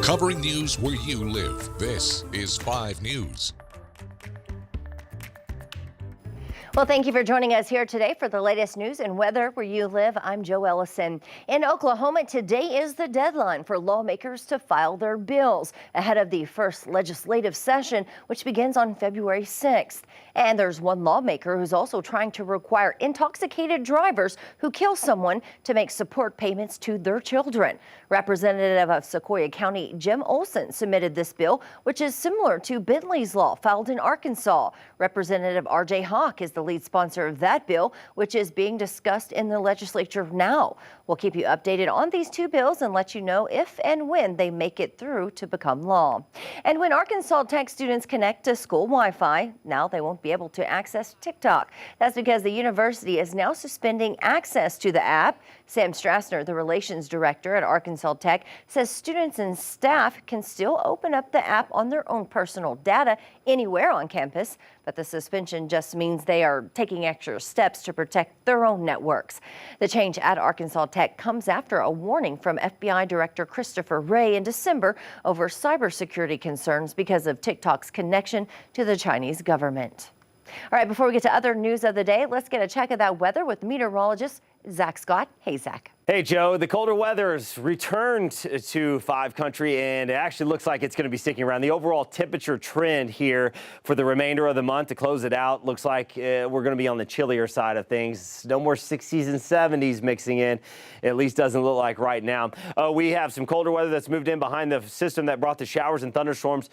Covering news where you live. This is 5 News. Well, thank you for joining us here today for the latest news and weather where you live. I'm Joe Ellison. In Oklahoma, today is the deadline for lawmakers to file their bills ahead of the first legislative session, which begins on February 6th. And there's one lawmaker who's also trying to require intoxicated drivers who kill someone to make support payments to their children. Representative of Sequoia County, Jim Olson, submitted this bill, which is similar to Bentley's law filed in Arkansas. Representative R.J. Hawk is the lead sponsor of that bill, which is being discussed in the legislature now. We'll keep you updated on these two bills and let you know if and when they make it through to become law. And when Arkansas Tech students connect to school Wi-Fi, now they won't be able to access TikTok. That's because the university is now suspending access to the app. Sam Strassner, the relations director at Arkansas Tech, says students and staff can still open up the app on their own personal data anywhere on campus, but the suspension just means they are taking extra steps to protect their own networks. The change at Arkansas Tech comes after a warning from FBI Director Christopher Wray in December over cybersecurity concerns because of TikTok's connection to the Chinese government. All right, before we get to other news of the day, let's get a check of that weather with meteorologist Zach Scott. Hey, Zach. Hey, Joe. The colder weather's returned to 5 country, and it actually looks like it's going to be sticking around. The overall temperature trend here for the remainder of the month to close it out looks like we're going to be on the chillier side of things. No more 60s and 70s mixing in. At least doesn't look like right now. We have some colder weather that's moved in behind the system that brought the showers and thunderstorms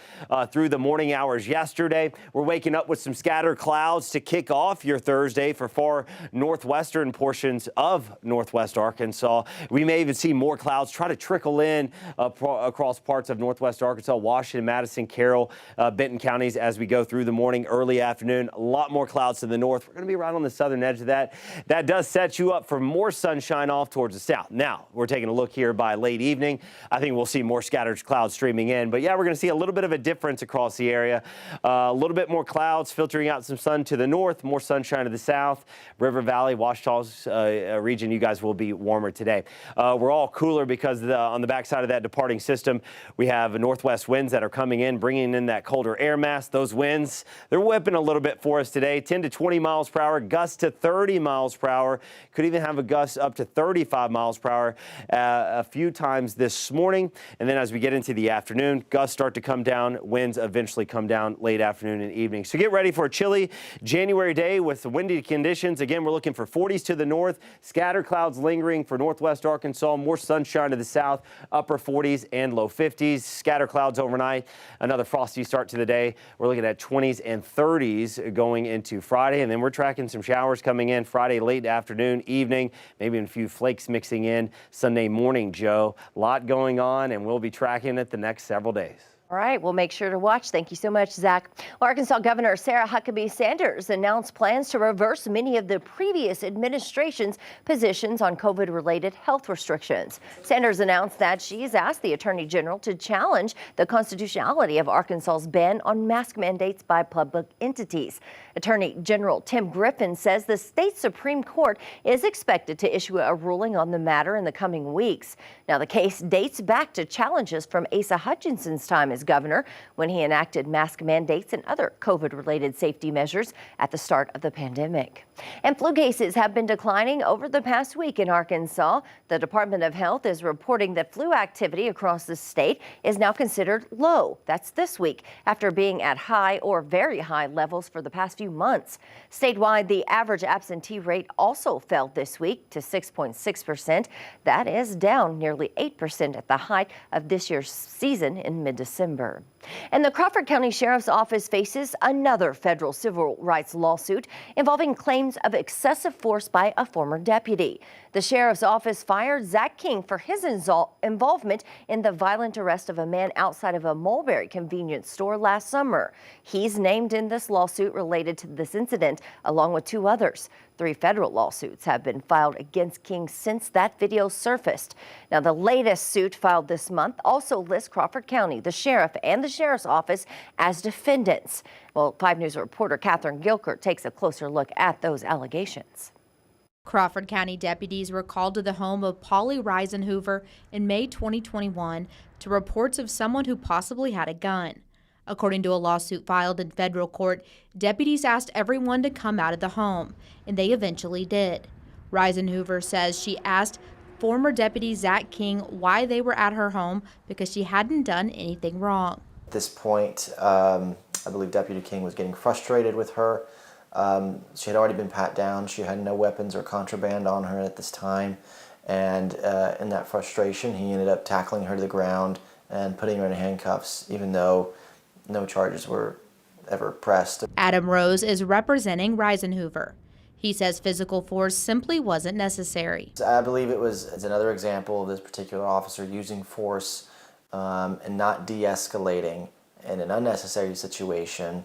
through the morning hours yesterday. We're waking up with some scattered clouds to kick off your Thursday for far northwestern portions of northwest Arkansas. We may even see more clouds try to trickle in across parts of northwest Arkansas, Washington, Madison, Carroll, Benton counties as we go through the morning, early afternoon. A lot more clouds to the north. We're going to be right on the southern edge of that. That does set you up for more sunshine off towards the south. Now, we're taking a look here by late evening. I think we'll see more scattered clouds streaming in. But yeah, we're going to see a little bit of a difference across the area. A little bit more clouds filtering out some sun to the north, more sunshine to the south. River Valley, Ouachitá's region, you guys will be warmer today. We're all cooler because on the backside of that departing system, we have northwest winds that are coming in, bringing in that colder air mass. Those winds, they're whipping a little bit for us today, 10 to 20 miles per hour, gusts to 30 miles per hour. Could even have a gust up to 35 miles per hour a few times this morning. And then as we get into the afternoon, gusts start to come down, winds eventually come down late afternoon and evening. So get ready for a chilly January day with windy conditions. Again, we're looking for 40s to the north, scattered clouds lingering for northwest Arkansas, more sunshine to the south, upper 40s and low 50s, scatter clouds overnight. Another frosty start to the day. We're looking at 20s and 30s going into Friday, and then we're tracking some showers coming in Friday late afternoon, evening, maybe a few flakes mixing in Sunday morning, Joe. A lot going on, and we'll be tracking it the next several days. All right, we'll make sure to watch. Thank you so much, Zach. Well, Arkansas Governor Sarah Huckabee Sanders announced plans to reverse many of the previous administration's positions on COVID-related health restrictions. Sanders announced that she's asked the Attorney General to challenge the constitutionality of Arkansas's ban on mask mandates by public entities. Attorney General Tim Griffin says the state Supreme Court is expected to issue a ruling on the matter in the coming weeks. Now, the case dates back to challenges from Asa Hutchinson's time as governor when he enacted mask mandates and other COVID-related safety measures at the start of the pandemic. And flu cases have been declining over the past week in Arkansas. The Department of Health is reporting that flu activity across the state is now considered low. That's this week after being at high or very high levels for the past few months. Statewide, the average absentee rate also fell this week to 6.6%. That is down nearly 8% at the height of this year's season in mid-December. And the Crawford County Sheriff's Office faces another federal civil rights lawsuit involving claims of excessive force by a former deputy. The Sheriff's Office fired Zach King for his involvement in the violent arrest of a man outside of a Mulberry convenience store last summer. He's named in this lawsuit related to this incident, along with 2 others. 3 federal lawsuits have been filed against King since that video surfaced. Now, the latest suit filed this month also lists Crawford County, the sheriff, and the sheriff's office as defendants. Well, 5 News reporter Catherine Gilkert takes a closer look at those allegations. Crawford County deputies were called to the home of Polly Reisenhoover in May 2021 to reports of someone who possibly had a gun. According to a lawsuit filed in federal court, deputies asked everyone to come out of the home, and they eventually did. Reisenhoover says she asked former Deputy Zach King why they were at her home because she hadn't done anything wrong. At this point, I believe Deputy King was getting frustrated with her. She had already been pat down. She had no weapons or contraband on her at this time. And in that frustration, he ended up tackling her to the ground and putting her in handcuffs, even though no charges were ever pressed. Adam Rose is representing Reisenhoover. He says physical force simply wasn't necessary. I believe it's another example of this particular officer using force and not de-escalating in an unnecessary situation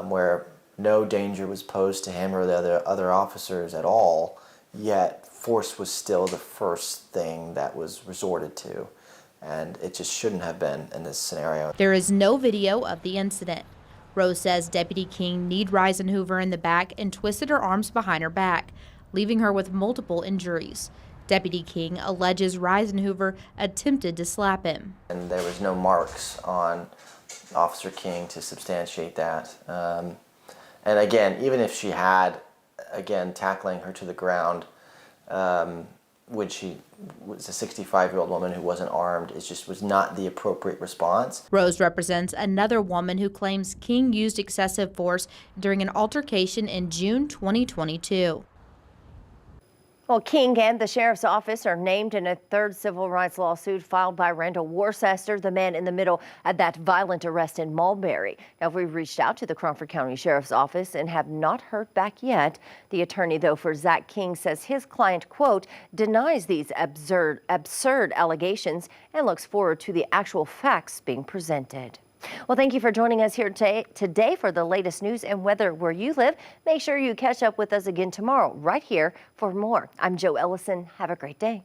where no danger was posed to him or the other officers at all, yet force was still the first thing that was resorted to, and it just shouldn't have been in this scenario. There is no video of the incident. Rose says Deputy King kneed Reisenhoover in the back and twisted her arms behind her back, leaving her with multiple injuries. Deputy King alleges Reisenhoover attempted to slap him. And there was no marks on Officer King to substantiate that. And again, even if she had, again, tackling her to the ground, when she was a 65-year-old woman who wasn't armed, it just was not the appropriate response. Rose represents another woman who claims King used excessive force during an altercation in June 2022. Well, King and the sheriff's office are named in a third civil rights lawsuit filed by Randall Worcester, the man in the middle at that violent arrest in Mulberry. Now, we've reached out to the Crawford County Sheriff's Office and have not heard back yet. The attorney, though, for Zach King says his client, quote, denies these absurd allegations and looks forward to the actual facts being presented. Well, thank you for joining us here today for the latest news and weather where you live. Make sure you catch up with us again tomorrow right here for more. I'm Joe Ellison. Have a great day.